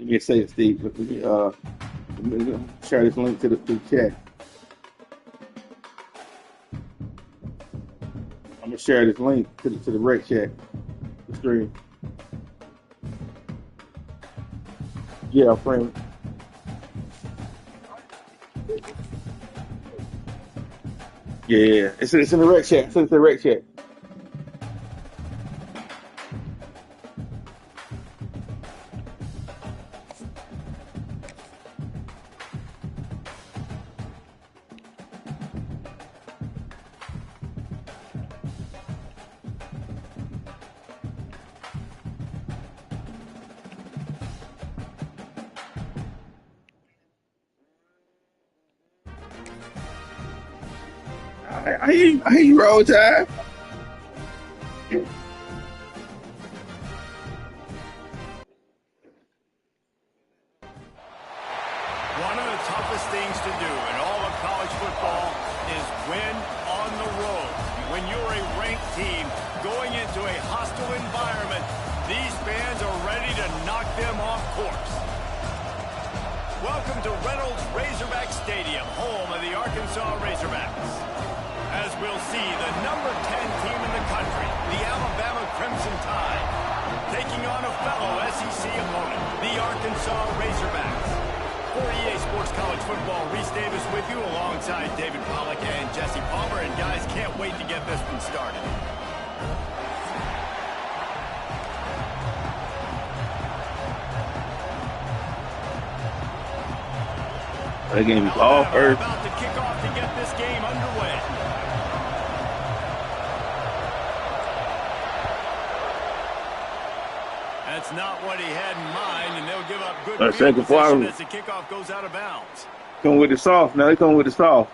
me say it, Steve. Let me share this link to the chat. I'm gonna share this link to the rec chat, the stream. Yeah, friend. Yeah, it's in the rec chat. It's in the rec chat. I hear you, Roll Tide. One of the toughest things to do in all of college football is win on the road. When you're a ranked team going into a hostile environment, these fans are ready to knock them off course. Welcome to Reynolds Razorback Stadium, home of the Arkansas Razorbacks. As we'll see, the number 10 team in the country, the Alabama Crimson Tide, taking on a fellow SEC opponent, the Arkansas Razorbacks. For EA Sports College Football, Reese Davis with you alongside David Pollack and Jesse Palmer. And guys, can't wait to get this one started. That game is all first. About to kick off to get this game underway. That's not what he had in mind, and they'll give up good field position as the kickoff goes out of bounds. Come with the soft. Now they come with the soft.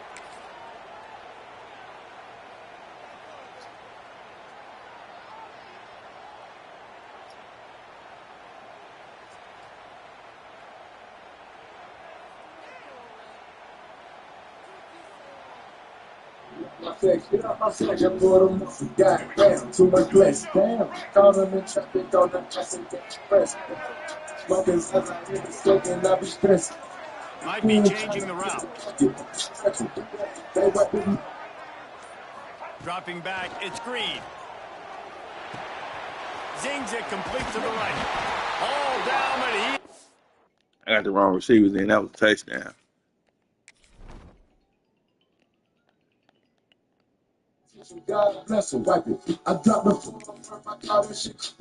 Get out my section, boy, I'm goddamn, too much less. Damn, call them in traffic on the express. Smoking as I hear the smoke and I be stressed. Might be changing the route. Dropping back, it's Green. Zings it complete to the right. All down, but he... I got the wrong receivers in. That was a touchdown. God bless him, wipe it. I dropped the phone from my car and shit.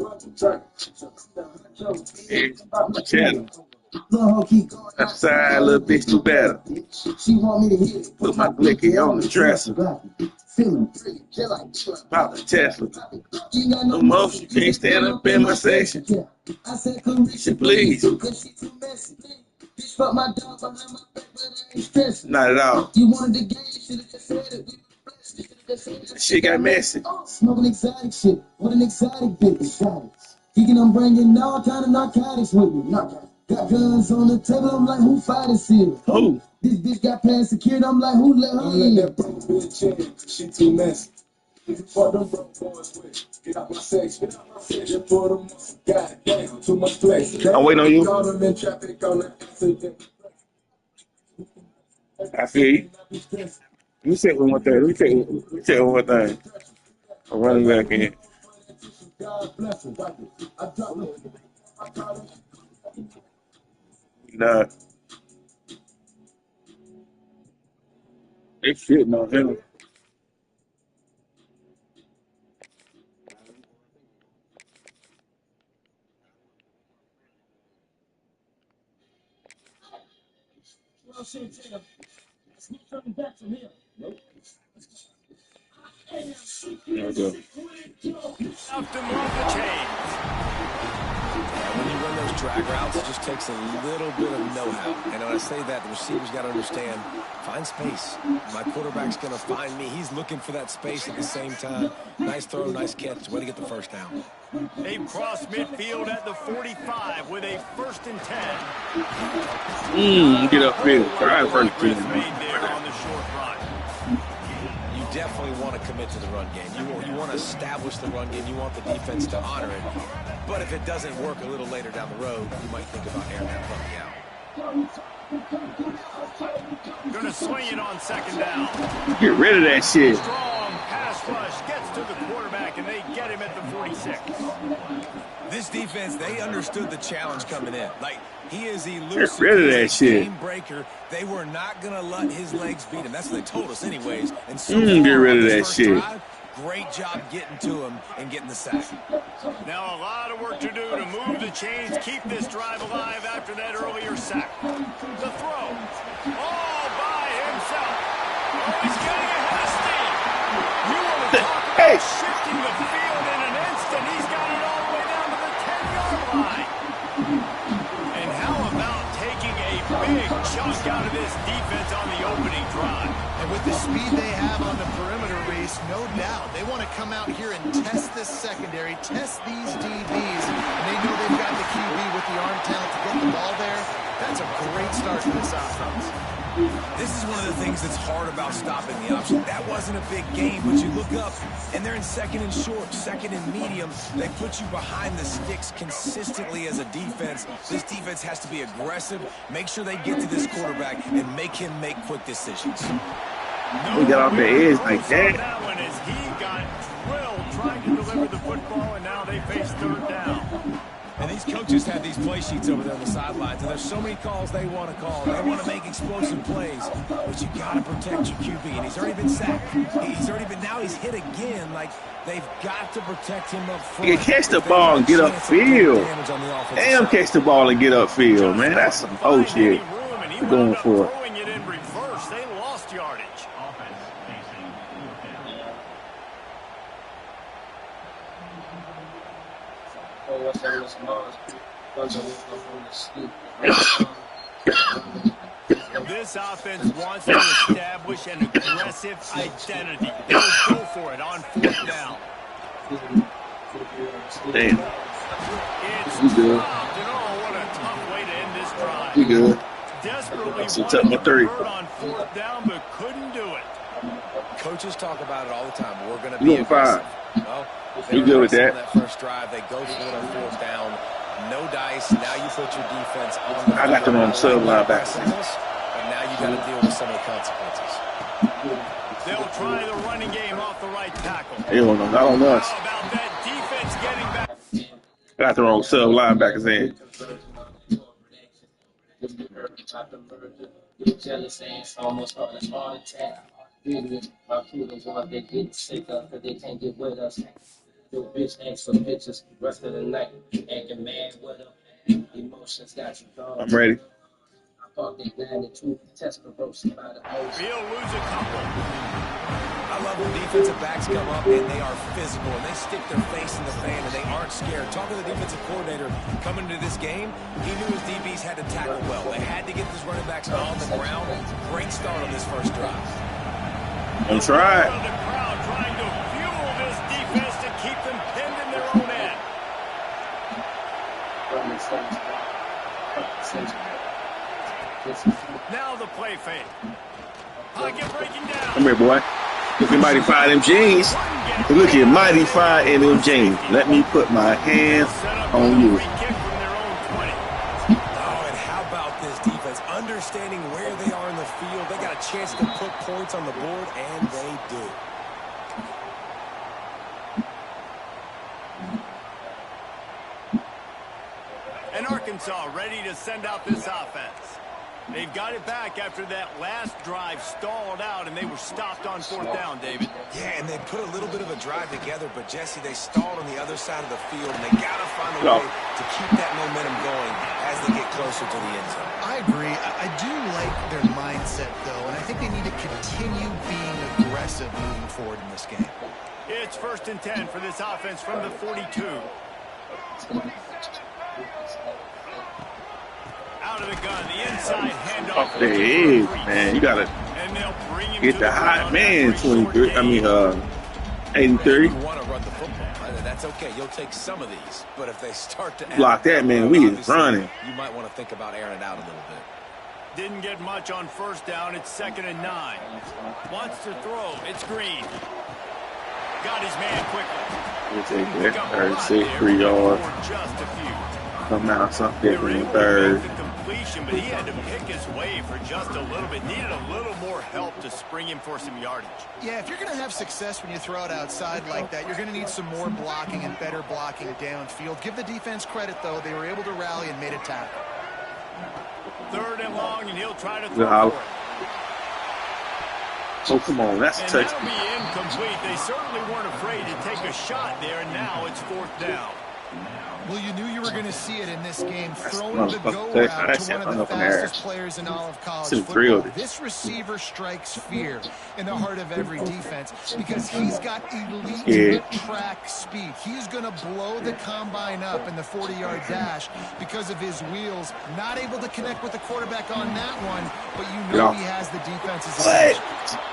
Outside, little bitch, do better. She want me to hit it. Put my blicky on the dresser. Feeling pretty, just like Pop the Tesla. No motion, can't stand up in my section. I said, Carisha, Please. because she too messy. Bitch, fuck my dog behind my back, but I ain't stressing. Not at all. You wanted the game, you should have just said it. We were blessed, you should have just said it. Shit got messy. Smoking exotic shit. What an exotic bitch. Exotics. Geeking, I'm bringing all kind of narcotics with me. Narcotics. Got guns on the table, I'm like, who fight this here? Who? This bitch got past security, I'm like, who let her in? That broke bitch, she too messy. For them broke boys with. Get out my section. Get out my section. Put them on. Goddamn, too much flex. I'm waiting on you. Call them in traffic on the I feel you. Let me check one more thing. Let me check one more thing. I'm running back in. God bless him. I dropped them. Nah. They shitting on him. There we go. Out to move the chains. When you run those drag routes, it just takes a little bit of know-how. And when I say that, the receiver's got to understand, find space. My quarterback's going to find me. He's looking for that space at the same time. Nice throw, nice catch. Way to get the first down. They've crossed midfield at the 45 with a 1st and 10. Get upfield. Try first team. Made there on the short run. You definitely want to commit to the run game. You want to establish the run game. You want the defense to honor it. But if it doesn't work a little later down the road, you might think about airing that puppy out. Going to swing it on second down. Get rid of that shit. Strong pass rush gets to the quarterback, and they get him at the 46. This defense, they understood the challenge coming in. Like, he is elusive. Get rid of that shit. Game breaker. They were not going to let his legs beat him. That's what they told us anyways. And so get rid of that shit. Drive, great job getting to him and getting the sack. Now a lot of work to do to move the chains, keep this drive alive after that earlier sack. The throw, all by himself. Oh, he's getting ahead of steam. You want to talk about shifting the field in an instant. He's got it all the way down to the 10-yard line. And how about taking a big chunk out of this defense on the opening drive? And with the speed they have on the perimeter, Reese, no doubt they want to come out here and test this secondary, test these DBs, and they know they've got the QB with the arm talent to get the ball there. That's a great start to this offense. This is one of the things that's hard about stopping the option. That wasn't a big game, but you look up, and they're in second and short, second and medium. They put you behind the sticks consistently as a defense. This defense has to be aggressive, make sure they get to this quarterback, and make him make quick decisions. We got off the edge like that. That one is he got drilled trying to deliver the football, and now they face third down. And these coaches have these play sheets over there on the sidelines, and there's so many calls they want to call. They want to make explosive plays, but you got to protect your QB, and he's already been sacked. Now he's hit again. Like, they've got to protect him up front. You catch the ball and get upfield. Damn, catch the ball and get upfield, man. That's some whole shit. We're going for it. Throwing it in reverse. They lost yardage. This offense wants to establish an aggressive identity. They'll go for it on fourth down. Damn. It's We good. dropped, and oh, what a tough way to end this drive. We good. Desperately That's a wanted tough to one, 30. convert on fourth down, but couldn't do it. Coaches talk about it all the time. We're going to You be on 5. aggressive. Well, You good with that? On that first drive, they go for it on fourth down. No dice. Now you put your defense on the I got them on sub linebacker. But now you got to deal with some of the consequences. They'll try the running game off the right tackle. They don't know, not on us. How about that defense getting back? Got the wrong sub linebackers in. Get jealous and it's almost on a heart attack. My students want they get sick up because they can't get with us. Your bitch asks for pictures rest of the night. Acting mad with them. Emotions got you gone. I'm ready. I thought they 92 test promotion by the host. He'll lose a couple. I love when defensive backs come up and they are physical and they stick their face in the fan and they aren't scared. Talking to the defensive coordinator coming into this game, he knew his DBs had to tackle well. They had to get these running backs on the ground. Great start on this first drive. I'm trying. The crowd trying to fuel this defense to keep them pinned in their own end. Now the play fake. Pocket breaking down. Come here, boy. Look at Mighty Fire them jeans. Look at Mighty Fire in them jeans. Let me put my hands on you. Oh, and how about this defense? Understanding where they are in the field. They got a chance to put points on the board, and they do. And Arkansas ready to send out this offense. They've got it back after that last drive stalled out, and they were stopped on fourth down, David. Yeah, and they put a little bit of a drive together, but, Jesse, they stalled on the other side of the field, and they got to find a way to keep that momentum going as they get closer to the end zone. I agree. I do like their mindset, though, and I think they need to continue being aggressive moving forward in this game. It's 1st and 10 for this offense from the 42. Out of the gun, the inside handoff. Off the edge, man. You gotta get the hot man 23. I mean, 83. You want to run the football. That's okay. You'll take some of these. But if they start to Block that, man. We is running. You might want to think about airing it out a little bit. Didn't get much on first down. It's 2nd and 9. Wants to throw. It's Green. Got his man quickly. It's a 33 yards. Just a few. Come out something in the third. Completion, but he had to pick his way for just a little bit. Needed a little more help to spring him for some yardage. Yeah, if you're going to have success when you throw it outside like that, you're going to need some more blocking and better blocking downfield. Give the defense credit, though. They were able to rally and made a tackle. 3rd and long, and he'll try to throw for it. Oh, come on. That's a touchdown. And that'll be incomplete. They certainly weren't afraid to take a shot there, and now it's 4th down. Well, you knew you were going to see it in this game, throwing the go route to one of the fastest players in all of college football. This receiver strikes fear in the heart of every defense because he's got elite track speed. He's going to blow the combine up in the 40-yard dash because of his wheels. Not able to connect with the quarterback on that one, but you know he has the defense's attention.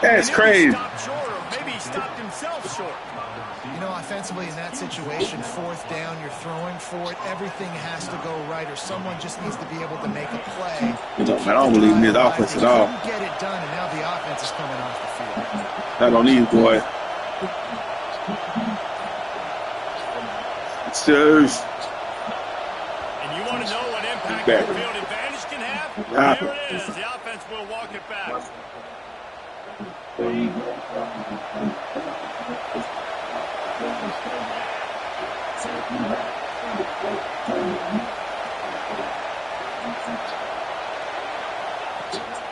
That's crazy. He stopped short, or maybe he stopped himself short. You know, offensively in that situation, 4th down, you're throwing for it. Everything has to go right, or someone just needs to be able to make a play. I don't believe in this offense at all. Get it done, and now the offense is coming off the field. I don't need boy. Sirs. And you want to know what impact the field advantage can have? There it is. The offense will walk it back.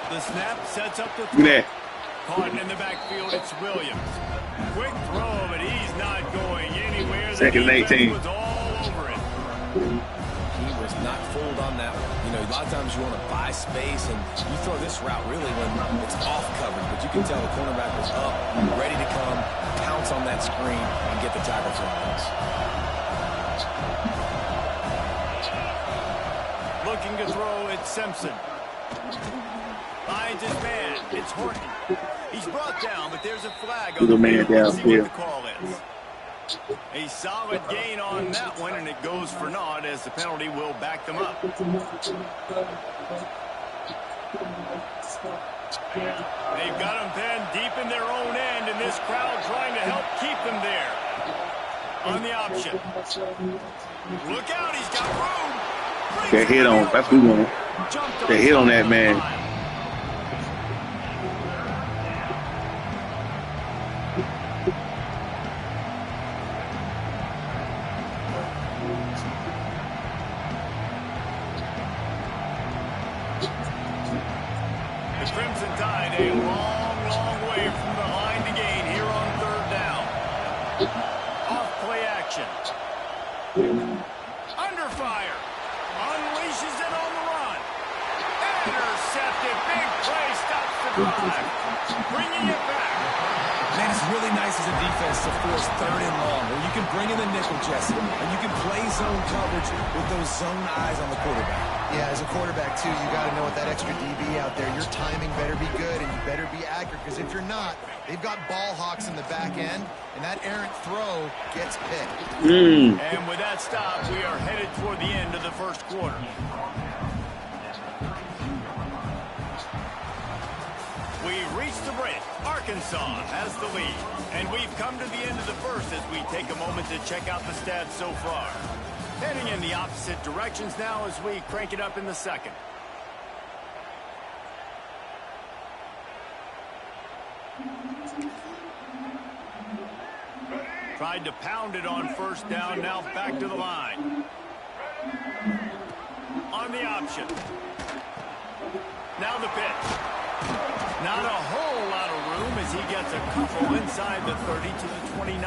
The snap sets up the throw. Caught in the backfield, it's Williams. Quick throw, but he's not going anywhere. 2nd and 18. Was all over it. He was not fooled on that one. You know, a lot of times you want to buy space, and you throw this route really when it's off coverage, but you can tell the cornerback was up, ready to come, pounce on that screen, and get the tackle for a pass. Looking to throw, it's Simpson. Finds his man. It's Horton. He's brought down, but there's a flag on the field. Let's see what the call is. A solid gain on that one, and it goes for naught as the penalty will back them up. They've got them pinned deep in their own end, and this crowd trying to help keep them there. On the option. Look out, he's got room. They hit on. That's what we want. They hit on that man. The Crimson Tide a long, long way from the line to gain here on 3rd down. Off play action. Under fire. Unleashes it on the run. Intercepted. Big play. Stops the drive. Bringing it back. Man, it's really nice as a defense to force 3rd and long, where you can bring in the nickel, Jesse, and you can play zone coverage with those zone eyes on the quarterback. Yeah, as a quarterback, too, you got to know with that extra DB out there, your timing better be good and you better be accurate, because if you're not, they've got ball hawks in the back end, and that errant throw gets picked. And with that stop, we are headed toward the end of the first quarter. We've reached the break. Arkansas has the lead. And we've come to the end of the first as we take a moment to check out the stats so far. Heading in the opposite directions now as we crank it up in the second. Tried to pound it on first down, now back to the line. On the option. Now the pitch. Not a whole lot of room as he gets a couple inside the 30 to the 29.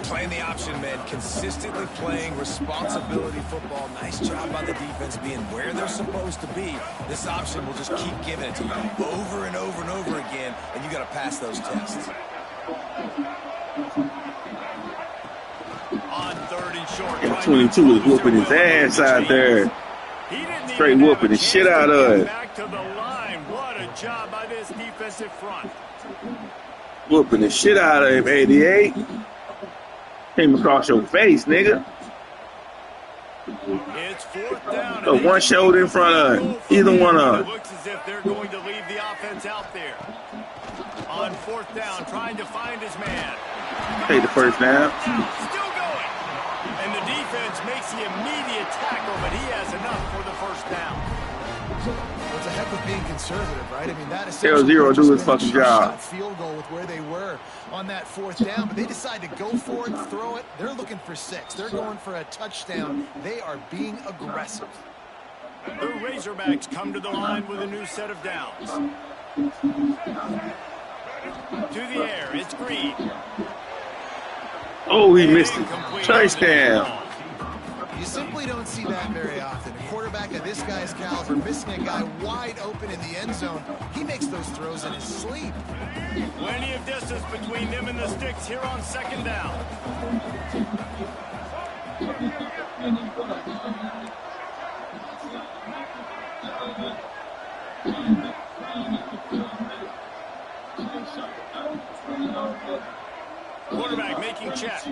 Playing the option, man. Consistently playing responsibility football. Nice job by the defense being where they're supposed to be. This option will just keep giving it to you over and over and over again, and you got to pass those tests. On 3rd and short. And 22 was whooping his ass out there. Straight whooping the shit out of it. Back to the line. What a job by this defensive front. Whooping the shit out of him, 88. Came across your face, nigga. His It's 4th down. So one shoulder in front of either one of It looks as if they're going to leave the offense out there. On 4th down, trying to find his man. Take the first down. Still going. And the defense makes the immediate tackle, but he has enough for the first down. Well, it's a heck of being conservative, right? I mean, that is Tell Zero do his fucking job. Field goal with where they were on that 4th down, but they decide to go for it, throw it. They're looking for 6. They're going for a touchdown. They are being aggressive. The Razorbacks come to the line with a new set of downs. To the air, it's Green. Oh, he missed it. Touchdown. You simply don't see that very often. A quarterback of this guy's caliber missing a guy wide open in the end zone. He makes those throws in his sleep. Plenty of distance between them and the sticks here on 2nd down. Quarterback making checks.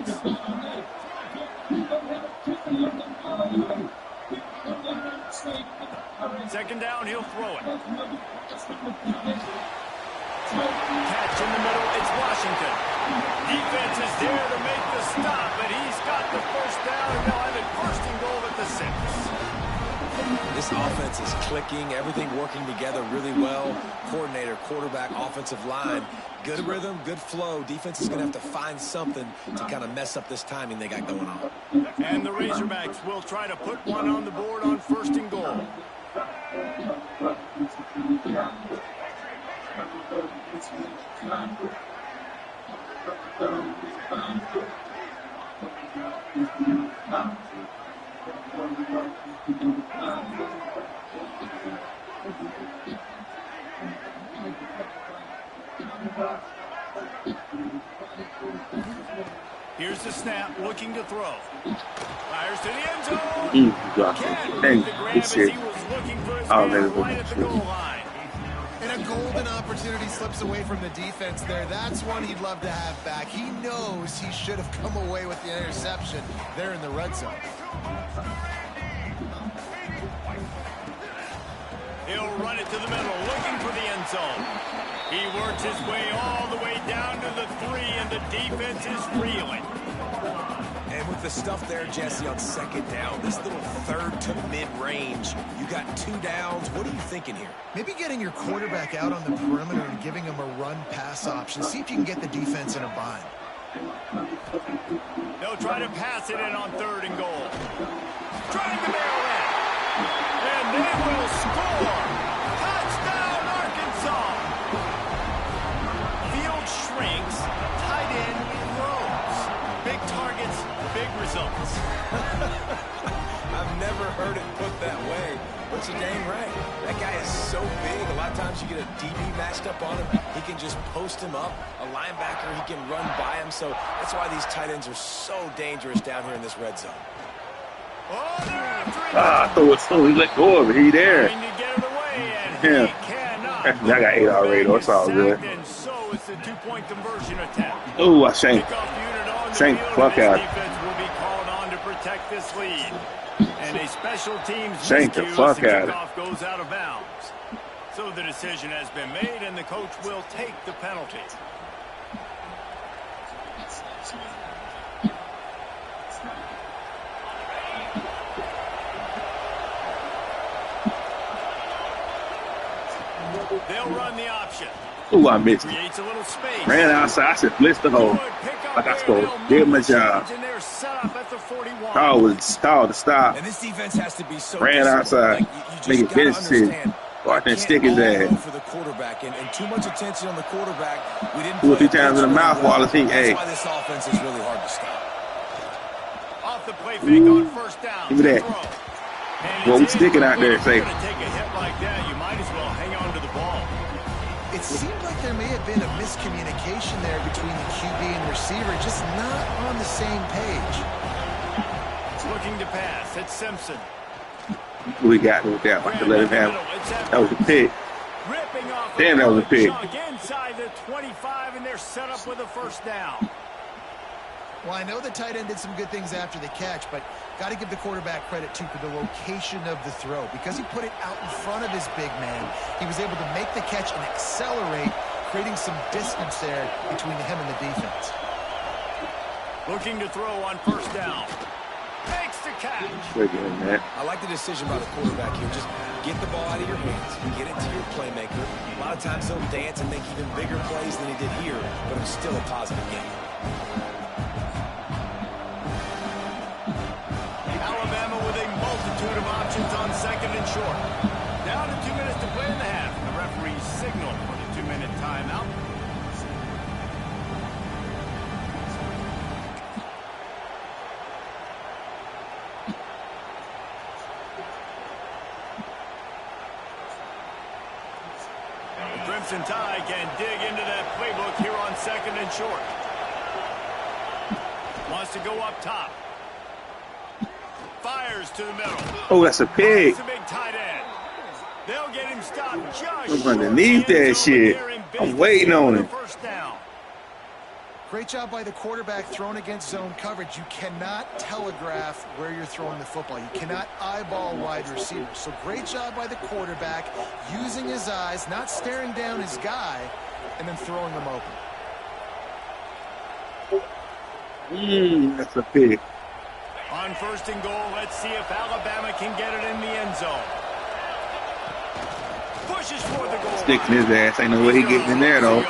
Second down, he'll throw it. Catch in the middle, it's Washington. Defense is there to make the stop, but he's got the first down, and they'll have it 1st and goal at the 6. This offense is clicking, everything working together really well. Coordinator, quarterback, offensive line. Good rhythm, good flow. Defense is going to have to find something to kind of mess up this timing they got going on. And the Razorbacks will try to put one on the board on 1st and goal. Here's the snap, looking to throw. Fires to the end zone. Thank you. As he was looking for his man right at the goal line. And a golden opportunity slips away from the defense there. That's one he'd love to have back. He knows he should have come away with the interception there in the red zone. He'll run it to the middle, looking for the end zone. He works his way all the way down to the 3, and the defense is reeling. And with the stuff there, Jesse, on 2nd down, this little 3rd to mid-range, you got 2 downs. What are you thinking here? Maybe getting your quarterback out on the perimeter and giving him a run-pass option. See if you can get the defense in a bind. They'll try to pass it in on 3rd and goal. Trying to nail it. And they will score. Touchdown, Arkansas. Field shrinks. Tight end grows. Big targets, big results. I've never heard it put that way. But you're dang right. That guy is so big. A lot of times you get a DB matched up on him. He can just post him up. A linebacker, he can run by him. So that's why these tight ends are so dangerous down here in this red zone. I thought it was so. He let go of it. He there. Yeah. I got 8 already, though. It's all good. And so it's a 2-point conversion attempt. Oh, I shanked. Shanked the fuck out. Defense will be called on to protect this lead. And a special teams shanked the fuck out. Kickoff goes out of bounds. So the decision has been made, and the coach will take the penalty. They'll run the option. Ooh, I missed it. Creates a little space. Ran outside. I said, blitz the hole. Like I scored. Did my job. Called to stop. And this defense has to be so ran outside. Like, make it business decision. Or I can stick his ass. For the quarterback and too much attention on the quarterback. We didn't 2 or 3 times in the mouth while I think, hey. That's why this offense is really hard to stop. Off the play fake on 1st down. Give me that. Well, we sticking out there, say. Take a hit like that, you might as well hang on to the ball. It seemed like there may have been a miscommunication there between the QB and receiver, just not on the same page. Looking to pass, it's Simpson. We got with that. I could let him have it. That was a pick. Damn, that was a pick. Inside the 25, and they're set up with a 1st down. Well, I know the tight end did some good things after the catch, but got to give the quarterback credit, too, for the location of the throw. Because he put it out in front of his big man, he was able to make the catch and accelerate, creating some distance there between him and the defense. Looking to throw on first down. Makes the catch. I like the decision by the quarterback here. Just get the ball out of your hands. Get it to your playmaker. A lot of times he'll dance and make even bigger plays than he did here, but it was still a positive game. Alabama with a multitude of options on second and short. Down to 2 minutes to play in the half. The referee signaled for the 2-minute timeout. The Crimson Tide can dig into that playbook here on second and short. Wants to go up top. Fires to the middle. Oh, that's a pig. That's a big tight end. They'll get him stopped just I'm underneath that shit. I'm waiting on him. First down. Great job by the quarterback throwing against zone coverage. You cannot telegraph where you're throwing the football. You cannot eyeball wide receivers. So great job by the quarterback using his eyes, not staring down his guy, and then throwing him open. That's a pig. On first and goal, let's see if Alabama can get it in the end zone. Pushes for the goal. Sticking his ass. Ain't no way he getting in there, though.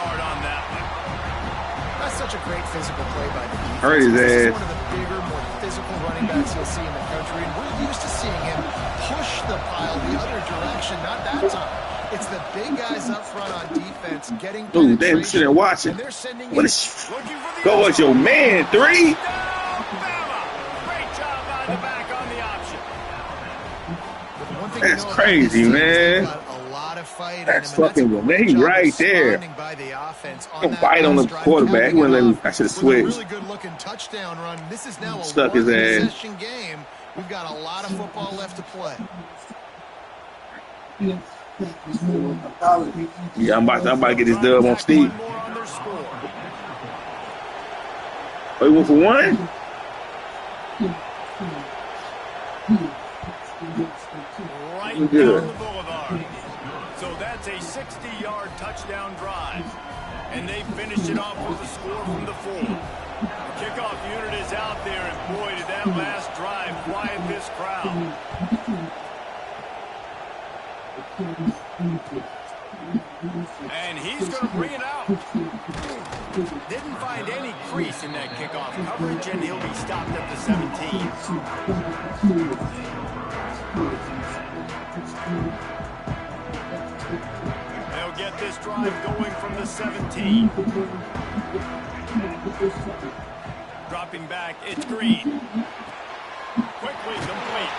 That's such a great physical play by the defense. Hurt his This is ass. one of the bigger, more physical running backs you'll see in the country, and we're used to seeing him push the pile the other direction. Not that time. It's the big guys up front on defense getting Ooh, damn, sitting there watching. and they're sending What him is? Go with your man, 3. That's crazy, man. That's fucking Renee right there. Don't bite on the quarterback. He wouldn't let me. I should have switched. Really good looking touchdown run. This is now a Stuck his ass. one-possession game. We've got a lot of football left to play. Yeah, I'm about to get this dub on Steve. Oh, you went for 1? Right down the boulevard. So that's a 60-yard touchdown drive. And they finished it off with a score from the 4. The kickoff unit is out there, and boy, did that last drive quiet this crowd. And he's going to bring it out. Didn't find any crease in that kickoff coverage, and he'll be stopped at the 17. They'll get this drive going from the 17. Dropping back, it's Green. Quickly complete.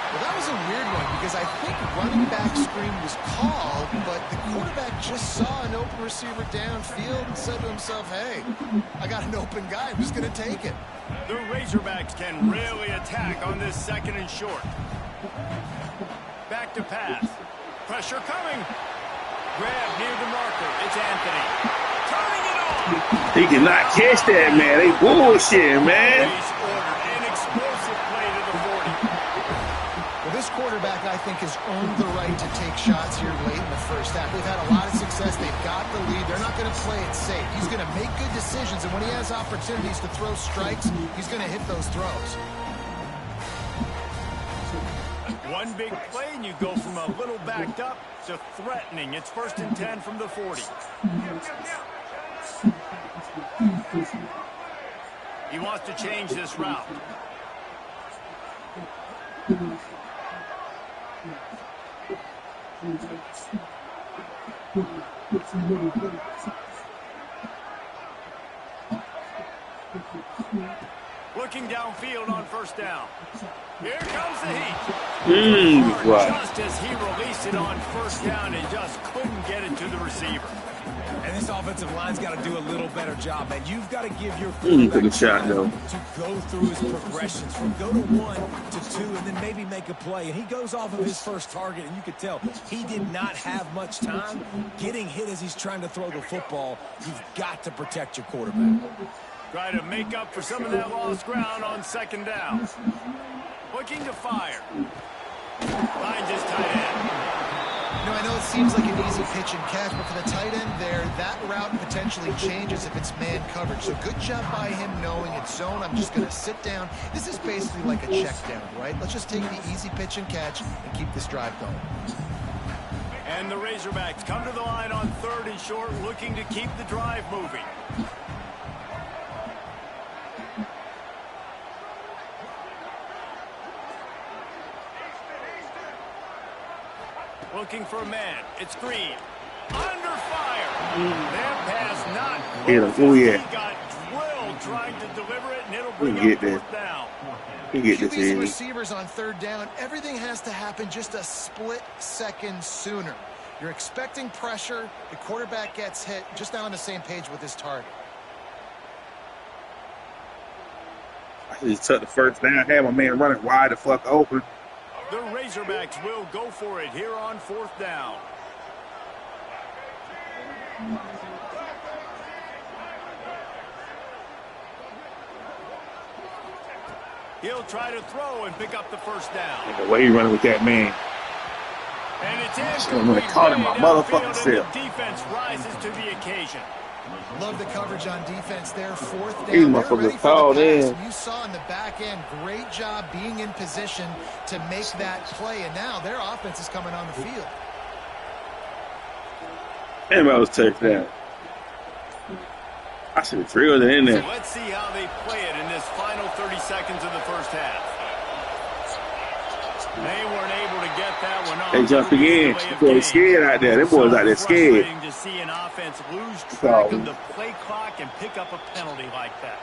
Well, that was a weird one because I think running back screen was called, but the quarterback just saw an open receiver downfield and said to himself, hey, I got an open guy. I'm just going to take it. The Razorbacks can really attack on this second and short. Back to pass. Pressure coming. Grab near the marker. It's Anthony. Turning it on. He cannot catch that, man. They bullshit, man. An explosive play to the 40. Well, this quarterback, I think, has earned the right to take shots here late in the first half. They've had a lot of success. They've got the lead. They're not going to play it safe. He's going to make good decisions, and when he has opportunities to throw strikes, he's going to hit those throws. One big play, and you go from a little backed up to threatening. It's 1st and 10 from the 40. He wants to change this route. Looking downfield on first down. Here comes the heat. Wow. Just as he released it on first down, he just couldn't get it to the receiver. And this offensive line's got to do a little better job, man. You've got to give your Took a shot, though. to go through his progressions from go to 1 to 2 and then maybe make a play. And he goes off of his first target, and you could tell he did not have much time getting hit as he's trying to throw the football. You've got to protect your quarterback. Try to make up for some of that lost ground on second down. Looking to fire. Finds his tight end. You know, I know it seems like an easy pitch and catch, but for the tight end there, that route potentially changes if it's man coverage. So good job by him knowing it's zone. I'm just going to sit down. This is basically like a check down, right? Let's just take the easy pitch and catch and keep this drive going. And the Razorbacks come to the line on 3rd and short, looking to keep the drive moving. Looking for a man. It's Green. Under fire. That pass not. Oh, yeah. He got drilled trying to deliver it, and it'll bring up 4th down. QBs and receivers on 3rd down. Everything has to happen just a split second sooner. You're expecting pressure. The quarterback gets hit. Just not on the same page with his target. I just took the 1st down. Had my man running wide the fuck open. The Razorbacks will go for it here on 4th down. He'll try to throw and pick up the 1st down. The way he running with that man. And it's I'm going to call him my motherfucking self. The defense rises to the occasion. Love the coverage on defense there. 4th down. These motherfuckers called in. You saw in the back end, great job being in position to make that play. And now their offense is coming on the field. And I was touchdown. I should have drilled it in there. So let's see how they play it in this final 30 seconds of the 1st half. They weren't able to get that one off. They jumped again. They're scared out there. Them boys out there scared. To see an offense lose track of the play clock and pick up a penalty like that.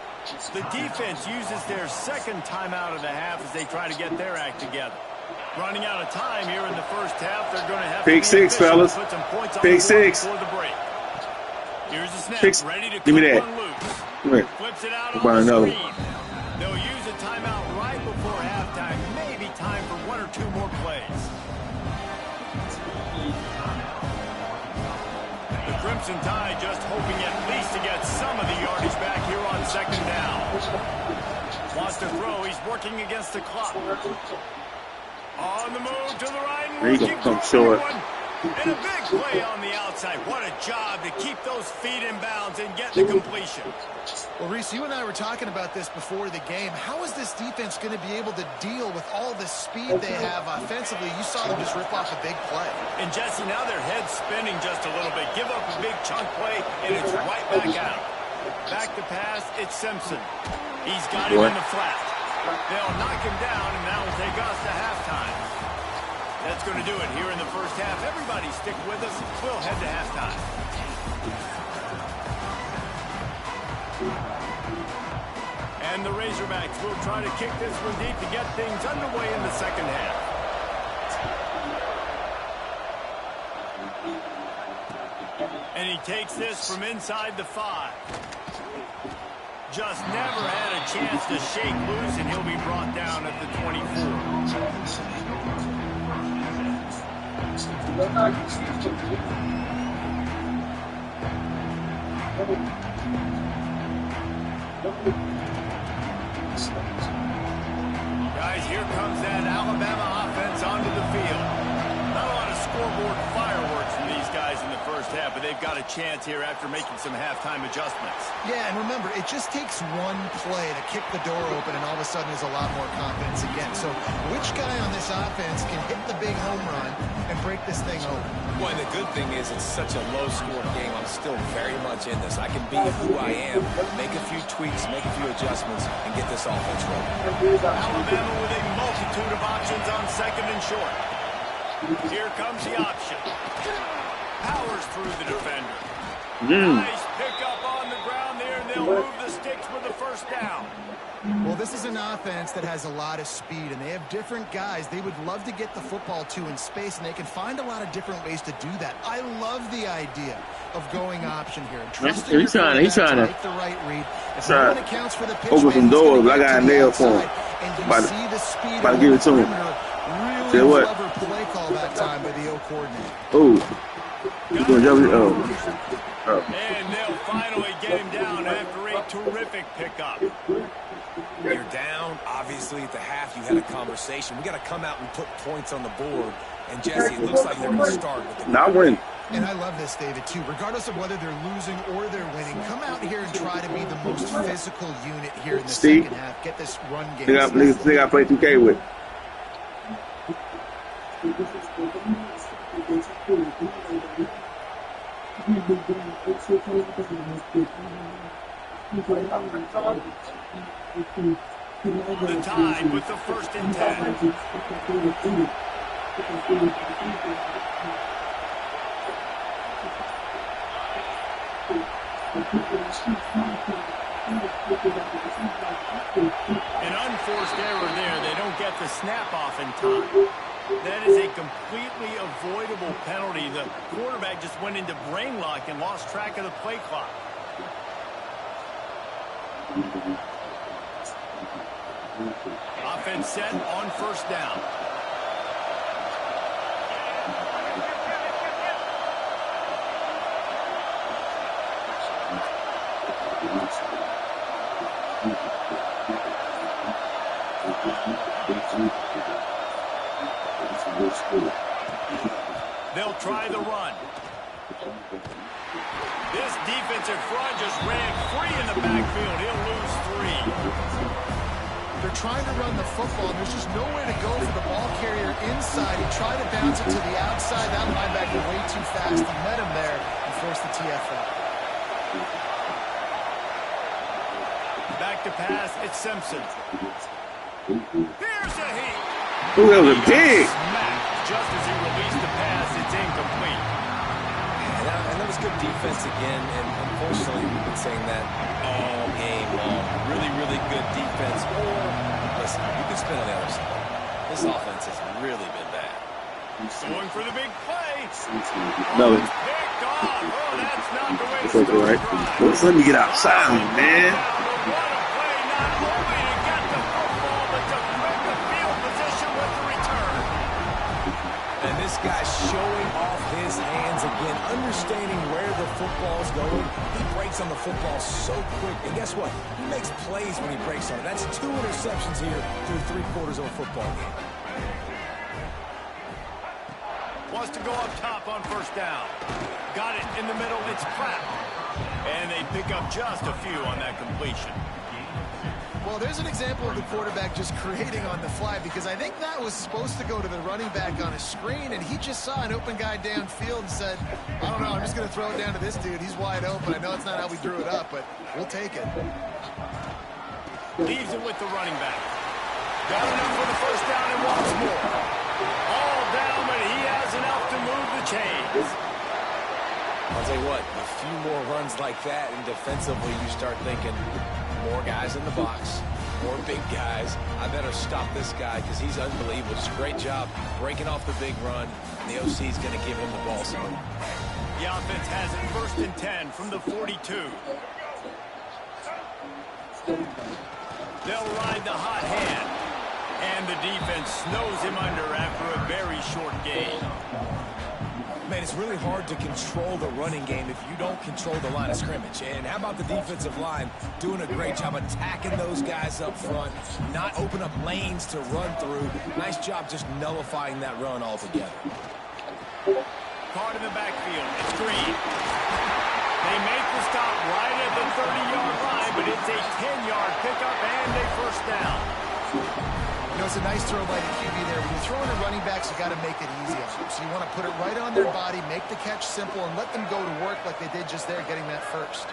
The defense uses their 2nd timeout of the half as they try to get their act together. Running out of time here in the 1st half, they're going to have Pick 6, fellas. Pick 6. For the break. Here's a snap. Pick. Ready to give me that. Come here. Flips it out on the screen. They'll use a timeout right before halftime. Maybe time for 1 or 2 more plays. The Crimson Tide just hoping at least to get some of the yardage back here on 2nd down. Wants to throw. He's working against the clock. On the move to the right. He's going to come short. And a big play on the outside. What a job to keep those feet in bounds and get the completion. Well, Reese, you and I were talking about this before the game. How is this defense going to be able to deal with all the speed they have offensively? You saw them just rip off a big play. And, Jesse, now their head's spinning just a little bit. Give up a big chunk play, and it's right back out. Back to pass, it's Simpson. He's got him in the flat. They'll knock him down, and that will take us to halftime. That's going to do it here in the 1st half. Everybody stick with us. We'll head to halftime. And the Razorbacks will try to kick this one deep to get things underway in the 2nd half. And he takes this from inside the 5. Just never had a chance to shake loose, and he'll be brought down at the 24. Guys, here comes that Alabama offense onto the field. Not a lot of scoreboard fireworks from these guys in the 1st half, but they've got a chance here after making some halftime adjustments. Yeah, and remember, it just takes one play to kick the door open, and all of a sudden there's a lot more confidence again. So which guy on this offense can hit the big home run and break this thing open? Boy, the good thing is it's such a low-score game. I'm still very much in this. I can be who I am, make a few tweaks, make a few adjustments, and get this offense rolling. Alabama with a multitude of options on 2nd and short. Here comes the option. Powers through the defender. Nice pick up on the ground there, and they'll move the sticks with the 1st down. Well, this is an offense that has a lot of speed, and they have different guys they would love to get the football to in space, and they can find a lot of different ways to do that. I love the idea of going option here. He's trying to make the right read. If no one accounts for the pitch, open some doors, but I got a nail for him. About to give it to him. Really what? Clever play call that time by the O coordinator. Oh. He's going to jump it. Oh. Oh. And they'll finally get him down after a terrific pickup. You're down. Obviously, at the half, you had a conversation. We got to come out and put points on the board. And, Jesse, it looks like they're going to start with the Not win. And I love this, David, too. Regardless of whether they're losing or they're winning, come out here and try to be the most physical unit here in the second half. Get this run game. They got to play 2K with. The tie with the 1st and 10. An unforced error there. They don't get the snap off in time. That is a completely avoidable penalty. The quarterback just went into brain lock and lost track of the play clock. Offense set on 1st down. They'll try the run. This defensive front just ran free in the backfield. He'll lose 3. They're trying to run the football, and there's just nowhere to go for the ball carrier inside. He tried to bounce it to the outside. That linebacker way too fast. He met him there and forced the TFL. Back to pass, it's Simpson. Here's a heat. Ooh, that was a dig. Just as he released the pass, it's incomplete. And that was good defense again, and unfortunately we've been saying that all game long. Really, really good defense. Or, listen, you can spin on the other side. This offense has really been bad. Going for the big play. No. Picked off. Oh, that's not the way to It's all right. Let's let me get outside, man. What a play, not only to get the football, but to break the field position with the return. And this guy's showing off his hands again, understanding where the football's going. He breaks on the football so quick. And guess what? He makes plays when he breaks on it. That's 2 interceptions here through 3/4 of a football game. Wants to go up top on 1st down. Got it in the middle. It's Pratt. And they pick up just a few on that completion. Well, there's an example of the quarterback just creating on the fly, because I think that was supposed to go to the running back on a screen, and he just saw an open guy downfield and said, I don't know, I'm just going to throw it down to this dude. He's wide open. I know it's not how we drew it up, but we'll take it. Leaves it with the running back. Got enough for the 1st down and wants more. All down, but he has enough to move the chains. I'll tell you what, a few more runs like that, and defensively you start thinking, more guys in the box, more big guys. I better stop this guy because he's unbelievable. Just a great job breaking off the big run. And the OC is going to give him the ball some. The offense has it 1st and 10 from the 42. They'll ride the hot hand. And the defense snows him under after a very short gain. Man, it's really hard to control the running game if you don't control the line of scrimmage. And how about the defensive line doing a great job attacking those guys up front, not open up lanes to run through. Nice job just nullifying that run altogether. Caught in the backfield. It's Green. They make the stop right at the 30-yard line, but it's a 10-yard pickup and a 1st down. You know, it's a nice throw by the QB there. When you're throwing to running backs, you got to make it easy on them. So you want to put it right on their body, make the catch simple, and let them go to work like they did just there, getting that first.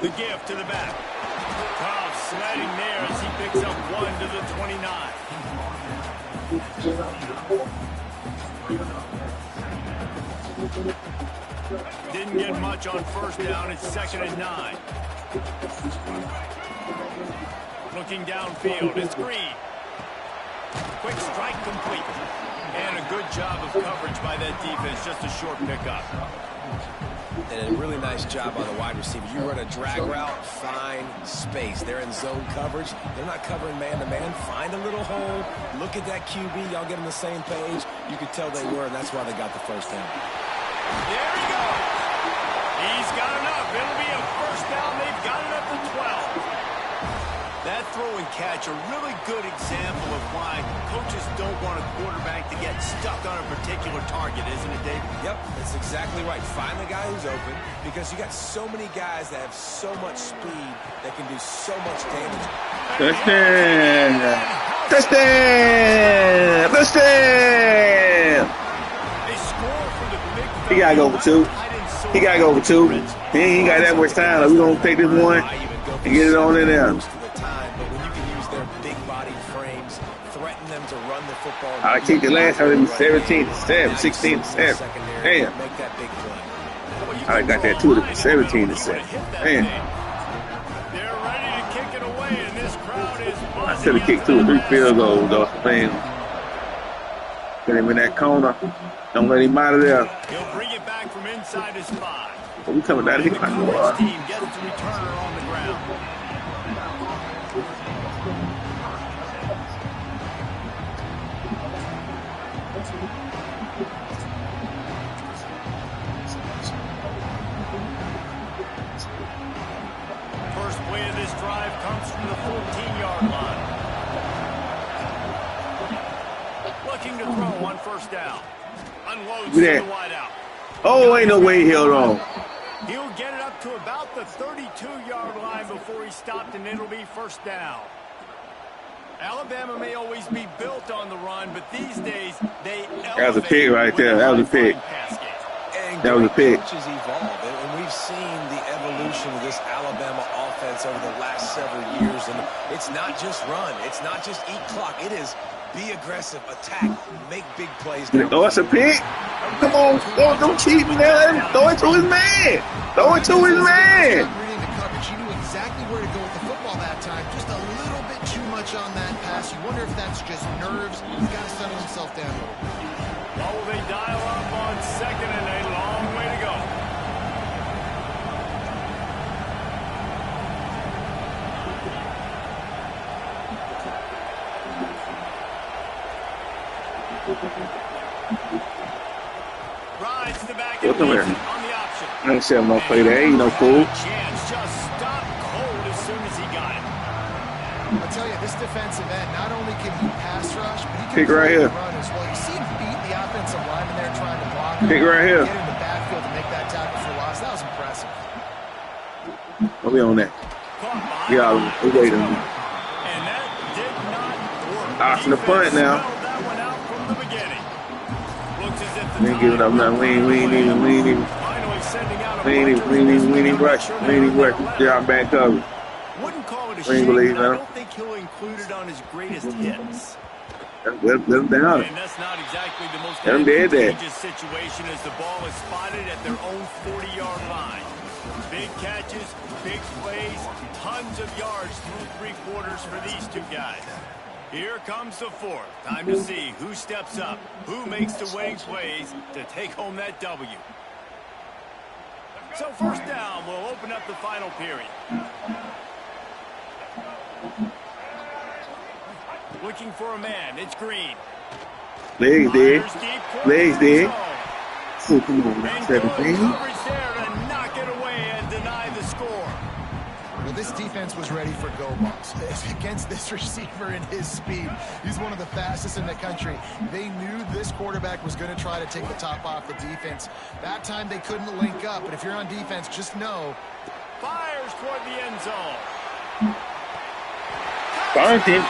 The give to the back. Cobb sledding there as he picks up 1 to the 29. Didn't get much on 1st down. It's 2nd and 9. Looking downfield. It's Green. Quick strike complete. And a good job of coverage by that defense. Just a short pickup. And a really nice job on the wide receiver. You run a drag route, find space. They're in zone coverage. They're not covering man-to-man. Find a little hole. Look at that QB. Y'all get on the same page. You could tell they were, and that's why they got the first down. There he goes. He's got enough. It'll be a first down. They've got it up to 12. That throw and catch, a really good example of why coaches don't want a quarterback to get stuck on a particular target, isn't it, David? Yep, that's exactly right. Find the guy who's open, because you got so many guys that have so much speed that can do so much damage. Touchdown! Touchdown! Touchdown! They score for the big fella. He gotta go for two. He gotta go for two. He ain't got that much time. We're gonna take this one and get it on in there. I kicked it last time. It was 17-7, 16-7. Damn. I got that too. It was 17-7. Damn. I should have kicked 2 or 3 field goals, though. Man. Get him in that corner. Don't let him out of there. He'll bring it back from inside his 5. We coming down here. Team gets the returner on the ground. First play of this drive comes from the 14-yard line. Looking to throw on first down. Unloads to the wideout. Oh, ain't no way he held on. He'll get it up to about the 32-yard line before he stopped, and it'll be first down. Alabama may always be built on the run, but these days they That was a pick right there. That was a pick. That was a pick. Evolved, and we've seen the evolution of this Alabama offense over the last several years. And it's not just run. It's not just eat clock. It is be aggressive, attack, make big plays. Oh, that's a pick. Come on, don't cheat me now. Let him throw it to his man. Throw it to his man. Reading the coverage, he knew exactly where to go with the football that time. Just a little bit too much on that pass. You wonder if that's just nerves. He's got to settle himself down a little bit. Oh, they dial up on second and a long way to go. Rides the back Come here. on the option. I ain't saying no play there. Ain't no fool. Chance just stopped cold as soon as he got it. I'll tell you, this defensive end, not only can he pass rush, but he can Pick right here. run as well. You see him beat the offensive lineman there trying to block him. Pick right here. Get in the backfield to make that tackle for loss. That was impressive. What we on that? Yeah, we waiting. And that did not work. Option to punt now. That one out from the beginning. Looks as if the We ain't giving up nothing. We ain't even rush. We ain't even rush. Job back cover. Wouldn't call it a We ain't shame, believe but I him. don't think he'll include it on his greatest hits. Let them down. And that's not exactly the most Let 'em dead there. advantageous situation as the ball is spotted at their own 40-yard line. Big catches, big plays, tons of yards through 3 quarters for these two guys. Here comes the 4th. Time to see who steps up, who makes the winning plays to take home that W. So first down will open up the final period. Looking for a man. It's Green. Legs dead. Fires deep, Legs dead. zone. Oh, come on now, And good 17. coverage there to knock it away and deny the score. Well, this defense was ready for go balls. Against this receiver and his speed, he's one of the fastest in the country. They knew this quarterback was going to try to take the top off the defense. That time they couldn't link up, but if you're on defense, just know. Fires toward the end zone. Burnt the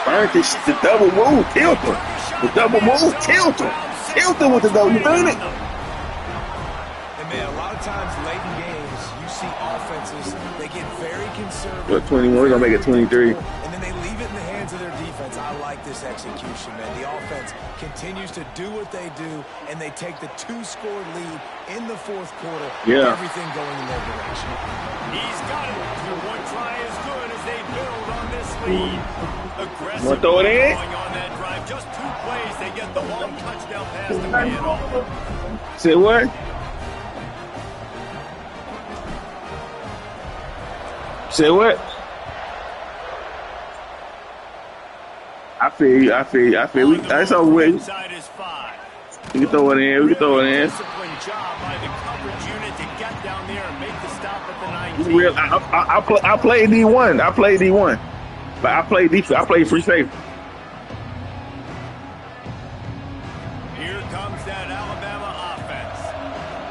double move, killed him. The double move, killed him. Killed him with the double, you mean it? And man, a lot of times late in games, you see offenses, they get very conservative. What, 21? We're going to make it 23. And then they leave it in the hands of their defense. I like this execution, man. The offense continues to do what they do, and they take the 2-score lead in the 4th quarter. Yeah. Everything going in their direction. He's got it. One try as good as they build on this lead. Aggressive Wanna throw it in? going on that drive. Just 2 plays, they get the long touchdown pass to pay it off. Say what? Say what? I feel you. That's over with. We can throw it in. Disciplined job by the coverage unit to get down there and make the stop at the 19. I played D1. But I played defense. I played free safety. Here comes that Alabama offense.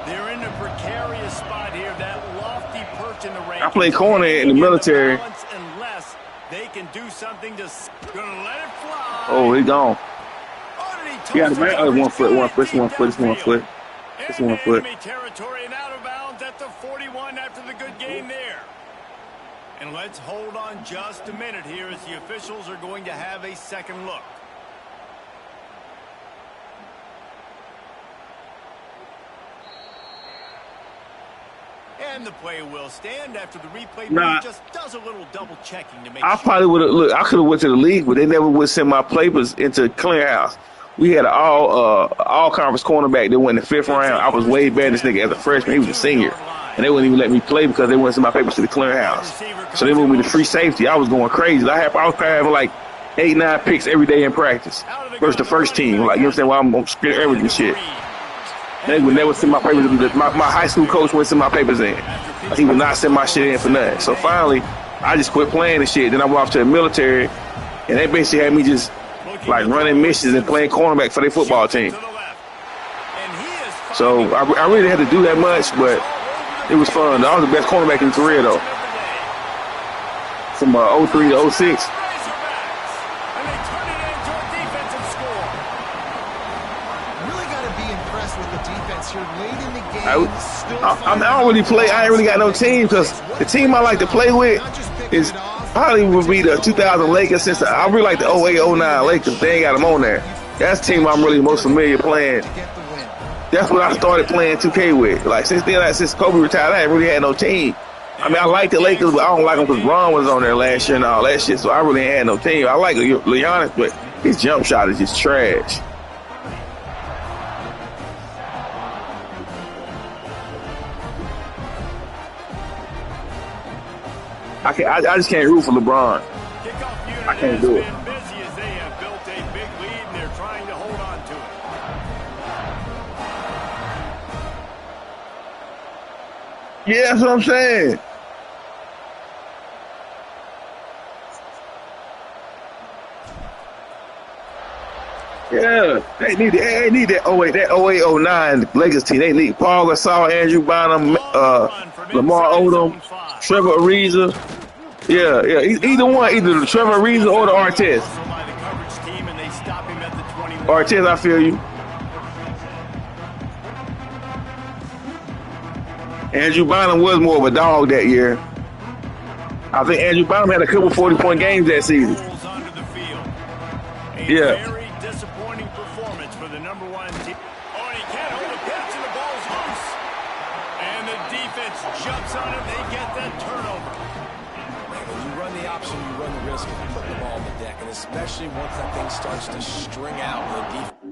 They're in a precarious spot here. That lofty perch in the range. I played corner in the military. Unless they can do something to gonna let it fly. Oh, he's gone. He got one foot. Enemy territory and out of bounds at the 41 after the good game there. And let's hold on just a minute here as the officials are going to have a second look. And the play will stand after the replay. Nah, just does a little double checking to make I sure. probably would have looked. I could have went to the league, but they never would send my papers into clearinghouse. We had an all conference cornerback that went in the 5th round. I was way better than this nigga as a freshman. He was a senior. And they wouldn't even let me play because they wouldn't send my papers to the clearinghouse. So they moved me to free safety. I was going crazy. I was having like 8-9 picks every day in practice versus the first team. Like, you understand why I'm scared everything shit. They would never send my papers. My high school coach wouldn't send my papers in. He would not send my shit in for nothing. So finally, I just quit playing and shit. Then I went off to the military, and they basically had me just like running missions and playing cornerback for their football team. So I really had to do that much, but it was fun. I was the best cornerback in the career, though. From 03 to 06. I don't really play. I ain't really got no team because the team I like to play with is probably would be the 2000 Lakers. Since I really like the 08-09 Lakers. They ain't got them on there. That's the team I'm really most familiar playing. That's what I started playing 2K with. Like since then, since Kobe retired, I ain't really had no team. I mean, I like the Lakers, but I don't like them because Bron was on there last year and all that shit. So I really ain't had no team. I like Giannis, but his jump shot is just trash. I just can't root for LeBron. I can't do it. Yeah, that's what I'm saying. Yeah, they need that 08-09 Lakers team. They need Paul Gasol, Andrew Bynum, Lamar Odom, Trevor Ariza. Yeah. Either one, either the Trevor Ariza or the Artest. Artest, I feel you. Andrew Bynum was more of a dog that year. I think Andrew Bynum had a couple 40-point games that season. Yeah. Very disappointing performance for the number 1 team. Oh, and he can't hold the catch and the ball's loose. And the defense jumps on it. They get that turnover. When you run the option, you run the risk of putting the ball on the deck, and especially once that thing starts to string out, the defense.